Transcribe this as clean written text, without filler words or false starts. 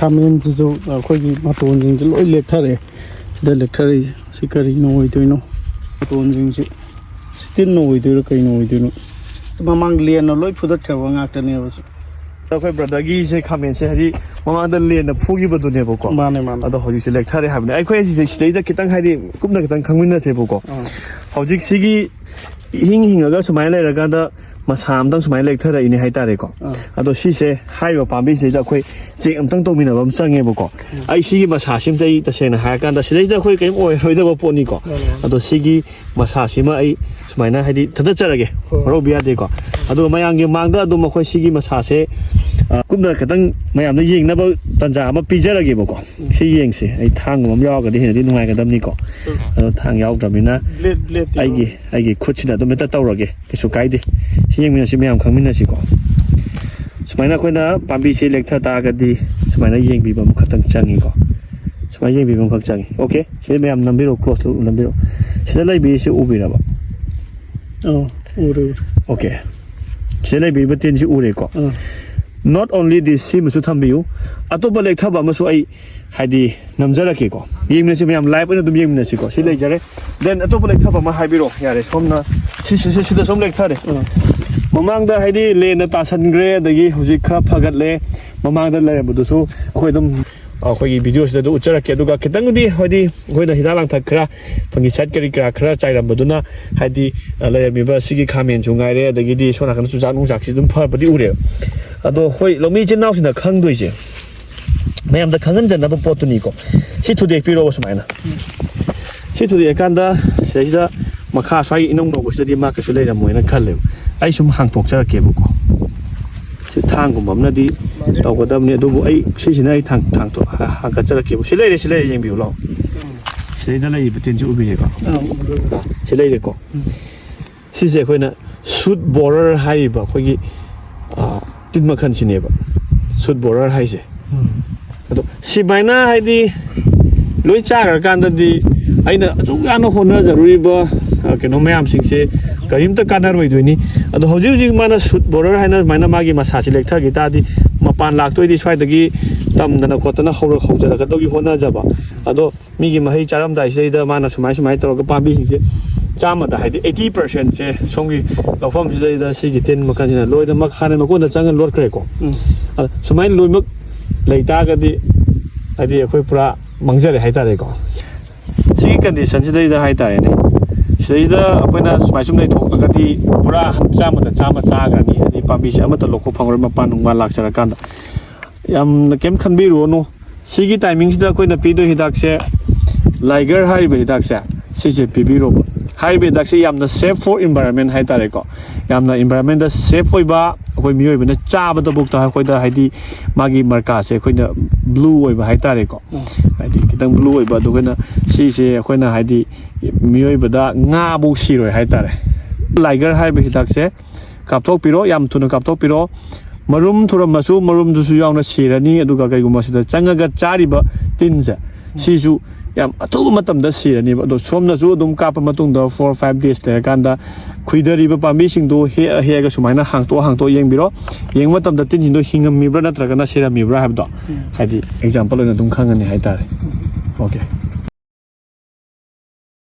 ꯈꯥꯃꯦꯟꯁꯤꯁꯨ ꯑꯩꯈꯣꯏꯒꯤ ꯃꯇꯣꯟꯁꯤꯡꯁꯦ ꯂꯣꯏ ꯂꯦꯛꯊꯔꯛꯑꯦ ꯁꯤꯗ ꯂꯦꯛꯊꯔꯛꯏꯁꯦ ꯁꯤ ꯀꯔꯤꯅꯣ ꯑꯣꯏꯗꯣꯏꯅꯣ ꯃꯇꯣꯟꯁꯤꯡꯁꯦ ꯁꯤ ꯇꯤꯟꯅ ꯑꯣꯏꯗꯣꯏꯔꯣ ꯀꯩꯅꯣ ꯑꯣꯏꯗꯣꯏꯅꯣ ꯃꯃꯥꯡ ꯂꯦꯟꯅ ꯂꯣꯏ ꯐꯨꯗꯠꯈ꯭ꯔꯕ ꯉꯥꯛꯇꯅꯦꯕ ꯁꯤ ꯑꯩꯈꯣꯏ ꯕ꯭ꯔꯗꯔꯒꯤꯁꯦ ꯈꯥꯃꯦꯟꯁꯦ ꯍꯥꯏꯗꯤ ꯃꯃꯥꯡꯗ ꯂꯦꯟꯅ ꯐꯨꯈꯤꯕꯗꯨꯅꯦꯕꯀꯣ ꯃꯥꯅꯦ ꯃꯥꯅꯦ ꯑꯗꯣ ꯍꯧꯖꯤꯛꯁꯦ ꯂꯦꯛꯊꯔꯦ ꯍꯥꯏꯕꯅꯦ ꯑꯩꯈꯣꯏ ꯁꯤꯗꯩꯗ ꯈꯤꯇꯪ ꯍꯥꯏꯗꯤ ꯀꯨꯞꯅ ꯈꯤꯇꯪ ꯈꯪꯃꯤꯟꯅꯁꯦꯕꯀꯣ ꯍꯧꯖꯤꯛ ꯁꯤꯒꯤ ꯍꯤꯡꯉꯒ ꯁꯨꯃꯥꯏꯅ ꯂꯩꯔꯀꯥꯟꯗ ꯃꯁꯥ ꯑꯝꯇꯪ ꯁꯨꯃꯥꯏꯅ ꯂꯦꯛꯊꯔꯛꯏꯅꯦ ꯍꯥꯏꯇꯥꯔꯦꯀꯣ ꯑꯗꯣ ꯁꯤꯁꯦ ꯍꯥꯏꯔꯤꯕ ꯄꯥꯝꯕꯤꯁꯤꯗ ꯑꯩꯈꯣꯏ ꯆꯦꯛ ꯑꯝꯇꯪ ꯇꯧꯃꯤꯟꯅꯕ ꯑꯃ ꯆꯪꯉꯦꯕꯀꯣ ꯑꯩ ꯁꯤꯒꯤ ꯃꯁꯥꯁꯤꯃꯇ ꯑꯩ ꯇꯁꯦꯡꯅ ꯍꯥꯏꯔꯀꯥꯟꯗ ꯁꯤꯗꯩꯗ ꯑꯩꯈꯣꯏ ꯀꯔꯤꯝ ꯑꯣꯏꯔꯣꯏꯗꯕ ꯄꯣꯠꯅꯤꯀꯣ ꯑꯗꯣ ꯁꯤꯒꯤ ꯃꯁꯥꯁꯤꯃ ꯑꯩ ꯁꯨꯃꯥꯏꯅ ꯍꯥꯏꯗꯤ ꯊꯥꯗꯠꯆꯔꯒꯦ ꯋꯥꯔꯧꯕ ꯌꯥꯗꯦꯀꯣ ꯑꯗꯨꯒ ꯃꯌꯥꯝꯒꯤ ꯃꯥꯡꯗ ꯑꯗꯨꯝ ꯑꯩꯈꯣꯏ ꯁꯤꯒꯤ ꯃꯁꯥꯁꯦ ꯀꯨꯞꯅ ꯈꯤꯇꯪ ꯃꯌꯥꯝꯗ ꯌꯦꯡꯅꯕ ꯇꯥꯟꯖꯥ ꯑꯃ ꯄꯤꯖꯔꯒꯦꯕꯀꯣ ꯁꯤ ꯌꯦꯡꯁꯦ ꯑꯩ ꯊꯥꯡꯒꯨꯝꯕ ꯑꯃ ꯌꯥꯎꯔꯒꯗꯤ ꯍꯦꯟꯅꯗꯤ ꯅꯨꯡꯉꯥꯏꯒꯗꯕꯅꯤꯀꯣ ꯑꯗꯣ ꯊꯥꯡ ꯌꯥꯎꯗ꯭ꯔꯕꯅꯤꯅ ꯑꯩꯒꯤ ꯈꯨꯠꯁꯤꯗ ꯑꯗꯨꯝ ꯍꯦꯛꯇ ꯇꯧꯔꯒꯦ ꯀꯩꯁꯨ ꯀꯥꯏꯗꯦ ꯁꯤ ꯌꯦꯡꯃꯤꯟꯅꯁꯤ ꯃꯌꯥꯝ ꯈꯪꯃꯤꯟꯅꯁꯤꯀꯣ ꯁꯨꯃꯥꯏꯅ ꯑꯩꯈꯣꯏꯅ ꯄꯥꯝꯕꯤꯁꯤ ꯂꯦꯛꯊ ꯇꯥꯔꯒꯗꯤ ꯁꯨꯃꯥꯏꯅ ꯌꯦꯡꯕꯤꯕ ꯑꯃꯈꯛꯇꯪ ꯆꯪꯉꯤꯀꯣ ꯁꯨꯃꯥꯏꯅ ꯌꯦꯡꯕꯤꯕ ꯑꯃꯈꯛ ꯆꯪꯉꯤ ꯑꯣꯀꯦ ꯁꯤꯗ ꯃꯌꯥꯝ ꯅꯝꯕꯤꯔꯣ ꯀ꯭ꯂꯣꯁ ꯅꯝꯕꯤꯔꯣ ꯁꯤꯗ ꯂꯩꯕꯤꯁꯤ ꯎꯕꯤꯔꯕ ꯎꯔꯦ ꯑꯣꯀꯦ ꯁꯤꯗ ꯂꯩꯕꯤꯕ ꯇꯤꯟꯁꯤ ꯎꯔꯦꯀꯣ ꯅꯣꯠ ꯑꯣꯟꯂꯤ ꯗꯤꯁ ꯁꯤꯃꯁꯨ ꯊꯝꯕꯤꯌꯨ ꯑꯇꯣꯞꯄ ꯂꯦꯛꯊꯕ ꯑꯃꯁꯨ ꯑꯩ ꯍꯥꯏꯗꯤ ꯅꯝꯖꯔꯛꯀꯦꯀꯣ ꯌꯦꯡꯃꯤꯟꯅꯁꯤ ꯃꯌꯥꯝ ꯂꯥꯏꯚ ꯑꯣꯏꯅ ꯑꯗꯨꯝ ꯌꯦꯡꯃꯤꯟꯅꯁꯤꯀꯣ ꯁꯤ ꯂꯩꯖꯔꯦ ꯗꯦꯟ ꯑꯇꯣꯞꯄ ꯂꯦꯛꯊꯕ ꯑꯃ ꯍꯥꯏꯕꯤꯔꯣ ꯌꯥꯔꯦ ꯁꯣꯝꯅ ꯁꯤꯗ ꯁꯣꯝ ꯂꯦꯛꯊꯔꯦ ꯃꯃꯥꯡꯗ ꯍꯥꯏꯗꯤ ꯂꯦꯟꯅ ꯇꯥꯁꯟꯈ꯭ꯔꯦ ꯑꯗꯒꯤ ꯍꯧꯖꯤꯛ ꯈꯔ ꯐꯒꯠꯂꯦ ꯃꯃꯥꯡꯗ ꯂꯩꯔꯝꯕꯗꯨꯁꯨ ꯑꯩꯈꯣꯏ ꯑꯗꯨꯝ ꯑꯩꯈꯣꯏꯒꯤ ꯚꯤꯗꯤꯑꯣꯁꯤꯗ ꯑꯗꯨꯝ ꯎꯠꯆꯔꯛꯀꯦ ꯑꯗꯨꯒ ꯈꯤꯇꯪꯗꯤ ꯍꯥꯏꯗꯤ ꯑꯩꯈꯣꯏꯅ ꯍꯤꯗꯥꯛ ꯂꯥꯡꯊꯛ ꯈꯔ ꯐꯪꯒꯤꯁꯥꯏꯠ ꯀꯔꯤ ꯀꯔꯥꯈꯔ ꯆꯥꯏꯔꯝꯕꯗꯨꯅ ꯍꯥꯏꯗꯤ ꯂꯩꯔꯝꯃꯤꯕ ꯁꯤꯒꯤ ꯈꯥꯃꯦꯟꯁꯨ ꯉꯥꯏꯔꯦ ꯑꯗꯒꯤꯗꯤ ꯁꯣꯝ ꯅꯥꯀꯟꯗ ꯆꯨꯖꯥꯛ ꯅꯨꯡꯖꯥꯛꯁꯤ ꯑꯗꯨꯝ ꯐꯕꯗꯤ ꯎꯔꯦꯕ ꯑꯗꯣ ꯍꯣꯏ ꯂꯧꯃꯤ ꯏꯆꯤꯟ ꯏꯅꯥꯎꯁꯤꯡꯅ ꯈꯪꯗꯣꯏꯁꯦ ꯃꯌꯥꯝꯗ ꯈꯪꯍꯟꯖꯅꯕ ꯄꯣꯠꯇꯨꯅꯤꯀꯣ ꯁꯤ ꯊꯨꯗꯦꯛꯄꯤꯔꯣꯕ ꯁꯨꯃꯥꯏꯅ ꯁꯤ ꯊꯨꯗꯦꯛꯑꯀꯥꯟꯗ ꯁꯤꯗꯩꯁꯤꯗ ꯃꯈꯥ ꯁ꯭ꯋꯥꯏꯒꯤ ꯏꯅꯧ ꯅꯧꯕꯁꯤꯗꯗꯤ ꯃꯥ ꯀꯩꯁꯨ ꯂꯩꯔꯝꯃꯣꯏꯅ ꯈꯜꯂꯦꯕ ꯑꯩ ꯁꯨꯝ ꯍꯥꯡꯇꯣꯛꯆꯔꯛꯀꯦꯕꯀꯣ ꯁꯤ ꯊꯥꯡꯒꯨꯝꯕ ꯑꯃꯅꯗꯤ ꯇꯧꯒꯗꯕꯅꯤ ꯑꯗꯨꯕꯨ ꯑꯩ ꯁꯤꯁꯤꯅ ꯑꯩ ꯍꯥꯡꯀꯠꯆꯔꯛꯀꯦꯕ ꯁꯤ ꯂꯩꯔꯦ ꯌꯦꯡꯕꯤꯌꯨ ꯂꯥꯛꯑꯣ ꯁꯤꯗꯩꯗ ꯂꯩꯔꯤꯕ ꯇꯤꯟꯁꯤ ꯎꯕꯤꯔꯦꯀꯣ ꯁꯤ ꯂꯩꯔꯦꯀꯣ ꯁꯤꯁꯦ ꯑꯩꯈꯣꯏꯅ ꯁꯨꯠ ꯕꯣꯔꯔ ꯍꯥꯏꯔꯤꯕ ꯑꯩꯈꯣꯏꯒꯤ ꯇꯤꯟ ꯃꯈꯜꯁꯤꯅꯦꯕ ꯁꯨꯠ ꯕꯣꯔꯔ ꯍꯥꯏꯁꯦ ꯑꯗꯣ ꯁꯨꯃꯥꯏꯅ ꯍꯥꯏꯗꯤ ꯂꯣꯏ ꯆꯥꯈ꯭ꯔꯀꯥꯟꯗꯗꯤ ꯑꯩꯅ ꯑꯁꯨꯛ ꯌꯥꯝꯅ ꯍꯣꯠꯅꯖꯔꯨꯔꯤꯕ ꯀꯩꯅꯣ ꯃꯌꯥꯝꯁꯤꯡꯁꯦ ꯀꯔꯤꯝꯇ ꯀꯥꯟꯅꯔꯣꯏꯗꯣꯏꯅꯤ ꯑꯗꯣ ꯍꯧꯖꯤꯛ ꯃꯥꯅ ꯁꯨꯠ ꯕꯣꯔꯔ ꯍꯥꯏꯅ ꯁꯨꯃꯥꯏꯅ ꯃꯥꯒꯤ ꯃꯁꯥꯁꯤ ꯂꯦꯛꯊꯈꯤ ꯇꯥꯔꯗꯤ ꯃꯄꯥꯟ ꯂꯥꯛꯇꯣꯏꯗꯤ ꯁ꯭ꯋꯥꯏꯗꯒꯤ ꯇꯝꯗꯅ ꯈꯣꯠꯇꯅ ꯍꯧꯖꯔꯛꯀꯗꯧꯒꯤ ꯍꯣꯠꯅꯖꯕ ꯑꯗꯣ ꯃꯤꯒꯤ ꯃꯍꯩ ꯆꯥꯔꯝꯗꯥꯏꯁꯤꯗꯩꯗ ꯃꯥꯅ ꯁꯨꯃꯥꯏꯅ ꯇꯧꯔꯒ ꯄꯥꯝꯕꯤꯁꯤꯡꯁꯦ ꯆꯥꯝꯃꯗ ꯍꯥꯏꯗꯤ 80%ꯁꯦ ꯁꯣꯝꯒꯤ ꯂꯧꯐꯝꯁꯤꯗꯩꯗ ꯁꯤꯒꯤ ꯇꯤꯟ ꯃꯈꯜꯁꯤꯅ ꯂꯣꯏꯅꯃꯛ ꯍꯥꯟꯅ ꯃꯀꯣꯟꯗ ꯆꯪꯉ ꯂꯣꯠꯈ꯭ꯔꯦꯀꯣ ꯑꯗꯣ ꯁꯨꯃꯥꯏꯅ ꯂꯣꯏꯅꯃꯛ ꯂꯩꯇꯥꯔꯒꯗꯤ ꯍꯥꯏꯗꯤ ꯑꯩꯈꯣꯏ ꯄꯨꯔꯥ ꯃꯥꯡꯖꯔꯦ ꯍꯥꯏꯇꯥꯔꯦꯀꯣ ꯁꯤꯒꯤ ꯀꯟꯗꯤꯁꯟꯁꯤꯗꯩꯗ ꯍꯥꯏꯇꯥꯔꯦꯅꯦ ꯁꯤꯗꯩꯗ ꯑꯩꯈꯣꯏꯅ ꯁꯨꯝ ꯂꯩꯊꯣꯛꯑꯒꯗꯤ ꯄꯨꯔꯥ 100%ꯗ 100 ꯆꯥꯈ꯭ꯔꯅꯤ ꯍꯥꯏꯗꯤ ꯄꯥꯝꯕꯤꯁꯦ ꯑꯃꯠꯇ ꯂꯣꯛꯄ ꯐꯪꯉꯔꯣꯏ ꯃꯄꯥꯟ ꯅꯨꯡꯕꯥꯟ ꯂꯥꯛꯆꯔꯀꯥꯟꯗ ꯌꯥꯝꯅ ꯀꯩꯝ ꯈꯟꯕꯤꯔꯨꯔꯅꯨ ꯁꯤꯒꯤ ꯇꯥꯏꯃꯤꯡꯁꯤꯗ ꯑꯩꯈꯣꯏꯅ ꯄꯤꯗꯣꯏ ꯍꯤꯗꯥꯛꯁꯦ ꯂꯥꯏꯒꯔ ꯍꯥꯏꯔꯤꯕ ꯍꯤꯗꯥꯛꯁꯦ ꯁꯤꯁꯦ ꯄꯤꯕꯤꯔꯣꯕ ꯍꯥꯏꯔꯤꯕ ꯍꯤꯗꯥꯛꯁꯦ ꯌꯥꯝꯅ ꯁꯦꯐ ꯐꯣꯔ ꯏꯟꯚꯥꯏꯔꯟꯃꯦꯟ ꯍꯥꯏꯇꯥꯔꯦꯀꯣ ꯌꯥꯝꯅ ꯏꯟꯚꯥꯏꯔꯟꯃꯦꯟꯗ ꯁꯦꯐ ꯑꯣꯏꯕ ꯑꯩꯈꯣꯏ ꯃꯤꯑꯣꯏꯕꯅ ꯆꯥꯕꯗꯐꯥꯎꯗ ꯑꯩꯈꯣꯏꯗ ꯍꯥꯏꯗꯤ ꯃꯥꯒꯤ ꯃꯔꯀꯥꯁꯦ ꯑꯩꯈꯣꯏꯅ ꯕ꯭ꯂꯨ ꯑꯣꯏꯕ ꯍꯥꯏꯇꯥꯔꯦꯀꯣ ꯍꯥꯏꯗꯤ ꯈꯤꯇꯪ ꯕ꯭ꯂꯨ ꯑꯣꯏꯕ ꯑꯗꯨꯒꯅ ꯁꯤꯁꯦ ꯑꯩꯈꯣꯏꯅ ꯍꯥꯏꯗꯤ ꯃꯤꯑꯣꯏꯕꯗ ꯉꯥꯕꯨ ꯁꯤꯔꯣꯏ ꯍꯥꯏꯇꯥꯔꯦ ꯂꯥꯏꯒꯔ ꯍꯥꯏꯔꯤꯕ ꯍꯤꯗꯥꯛꯁꯦ ꯀꯥꯞꯊꯣꯛꯄꯤꯔꯣ ꯌꯥꯝ ꯊꯨꯅ ꯀꯥꯞꯊꯣꯛꯄꯤꯔꯣ ꯃꯔꯨꯝ ꯊꯨꯔꯝꯃꯁꯨ ꯃꯔꯨꯝꯗꯨꯁꯨ ꯌꯥꯎꯅ ꯁꯤꯔꯅꯤ ꯑꯗꯨꯒ ꯀꯩꯒꯨꯝꯕ ꯁꯤꯗ ꯆꯪꯉꯒ ꯆꯥꯔꯤꯕ ꯇꯤꯟꯁꯦ ꯁꯤꯁꯨ ꯌꯥꯝ ꯑꯊꯨꯕ ꯃꯇꯝꯗ ꯁꯤꯔꯅꯦꯕ ꯑꯗꯣ ꯁꯣꯝꯅꯁꯨ ꯑꯗꯨꯝ ꯀꯥꯞꯄ ꯃꯇꯨꯡꯗ 4-5 days ꯂꯩꯔꯀꯥꯟꯗ ꯈꯨꯏꯗꯔꯤꯕ ꯄꯥꯝꯕꯤꯁꯤꯡꯗꯣ ꯍꯦꯛꯑꯒ ꯁꯨꯃꯥꯏꯅ ꯍꯥꯡꯇꯣꯛꯑ ꯌꯦꯡꯕꯤꯔꯣ ꯌꯦꯡꯕ ꯃꯇꯝꯗ ꯇꯤꯟꯁꯤꯡꯗꯣ ꯍꯤꯡꯉꯝꯃꯤꯕ꯭ꯔꯥ ꯅꯠꯇ꯭ꯔꯒꯅ ꯁꯤꯔꯝꯃꯤꯕ꯭ꯔꯥ ꯍꯥꯏꯕꯗꯣ ꯍꯥꯏꯗꯤ ꯑꯦꯛꯖꯥꯝꯄꯜ ꯑꯣꯏꯅ ꯑꯗꯨꯝ ꯈꯪꯉꯅꯤ ꯍꯥꯏꯇꯥꯔꯦ ꯑꯣꯀꯦ